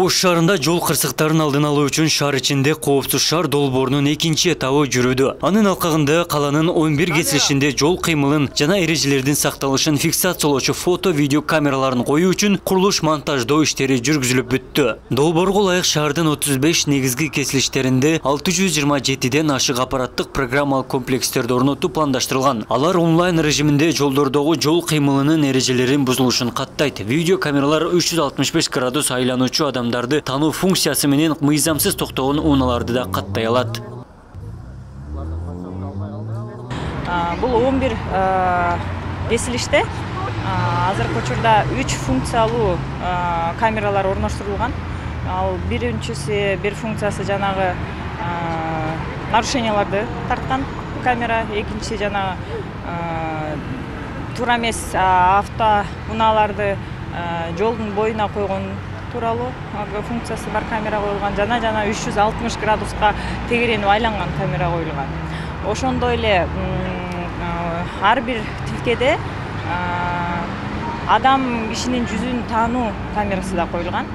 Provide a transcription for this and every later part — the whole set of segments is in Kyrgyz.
Ош шаарында жол кырсыктарын алдын алуу үчүн шаар ичинде коопсуз шаар долбоорунун экинчи этабы жүрүүдө. Анын алкагында каланын 11 кесилишинде жол кыймылын жана эрежелердин сакталышын фиксациялоочу фото-видео камераларын коюу үчүн курулуш монтаждоо иштери жүргүзүлүп бүттү. Долбоорго ылайык шаардын 35 негизги кесилиштеринде 627ден ашык аппараттык программалык комплексттерди орнотуу пландаштырылган. Алар онлайн режиминде жолдордогу жол кыймылынын эрежелерин бузулушун каттайт. Видео камералар 365 градус айлануучу адамдарды тануу функциясы менен мыйзамсыз токтогон унааларды да каттай алат. Бул 11 кесилиште азыркы учурда 3 функциялуу камералар орноштурулган. Ал биринчиси бир функциясы жанагы нарушенияларды тарткан камера, экинчиси жанагы туура эмес авто унааларды жолдун боюна койгон тууралуу функциясы бар камера коюлган, жана 360 градуска тегеренип айланган камера коюлган. Ошондой эле ар бир тилкеде адам кишинин жүзүн таануу камерасы да коюлган.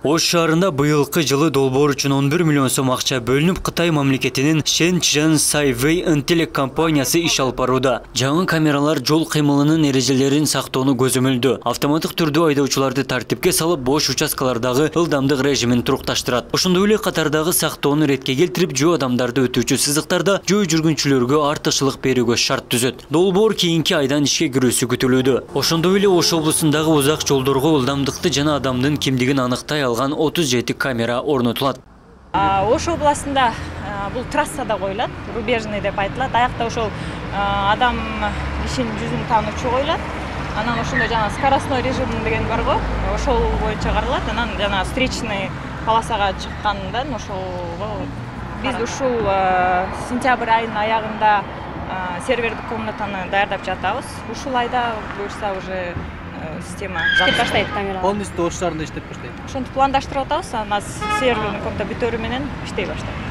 Ош шаарында быйылкы жылы долбоор үчүн 11 миллион сом акча бөлүнүп, Кытай мамлекетинин Shenzhen Saiway Intelect компаниясы иш алып барууда. Жаңы камералар жол кыймылынын эрежелерин сактоону көзөмөлдөө. Автоматтык түрдө айдоочуларды тартипке салып, бош участкалардагы ылдамдык режимин турукташтырат. Ошондой эле катардагы сактоону ретке келтирип, жөө адамдарды өтүүчү сызыктарда жөө жүргүнчүлөргө артыкчылык берүүгө шарт түзөт. Долбоор кийинки айдан ишке кирүүсү күтүлүүдө. Ошондой эле Ош облусундагы узак жолдорго ылдамдыкты жана адамдын кимдигин аныктай 37 камера орнотулат. Ош областында бул трассада коюлат, рубежный деп айтылат. Аякта ошол адам кишинин жүзүн таануучу коюлат. Анан ошондой жана скоростной режим деген барго, ошол боюнча каралат. Анан жана встречный полосага чыккандан ошого биз ушул сентябрь айынын аягында сервердик комнатаны даярдап жатабыз. Ушул айда буюрса уже система иштеп баштайт камера. Полностью Ош шаарында иштеп баштайт. Ошонтип пландаштырып атабыз, анан сервердик комната бүтөрү менен иштей баштайт.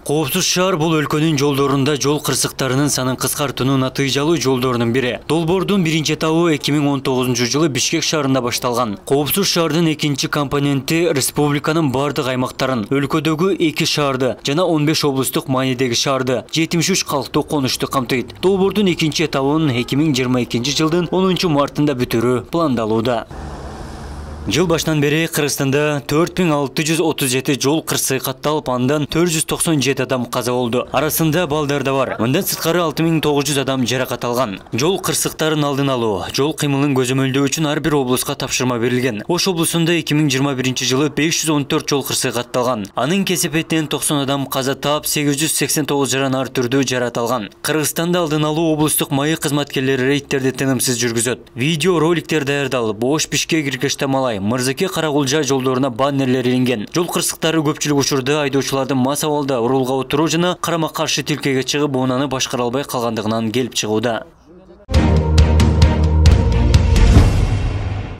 Коопсуз шаар бул өлкөнүн жолдорунда жол кырсыктарынын санын кыскартуунун натыйжалуу жолдорунун бири. Долбоордун биринчи этабы 2019-жылы Бишкек шаарында башталган. Коопсуз шаардын экинчи компоненти республиканын бардык аймактарын, өлкөдөгү 2 шаарды жана 15 облустук маанидеги шаарды, 73 калктуу конушту камтыйт. Долбоордун экинчи этабын 2022-жылдын 10-мартында бүтүрүү пландалууда. Жыл башынан бери Кыргызстанда 4637 жол кырсыгы катталып, андан 497 адам каза болду. Арасында балдар да бар. Мындан сырткары 6900 адам жаракат алган. Жол кырсыктарын алдын алуу, жол кыймылын көзөмөлдөө үчүн ар бир облуска тапшырма берилген. Ош облусунда 2021-жылы 514 жол кырсыгы катталган. Анын кесепетинен 90 адам каза таап, 889 жаран ар түрдүү жаракат алган. Кыргызстанда алдын алуу облустук майы кызматкерлери рейдтерди тынымсыз жүргүзөт. Видео роликтер даярдалып, Ош Бишкек Иркеш-Тамалай, Мырзаке Карагулжа жолдоруна баннерлер илинген. Жол кырсыктары көпчүлүк учурда айдоочулардын мас абалда рулга отуруу жана карама каршы тилкеге чыгып, унаны башкара албай калгандыгынан келип чыгууда.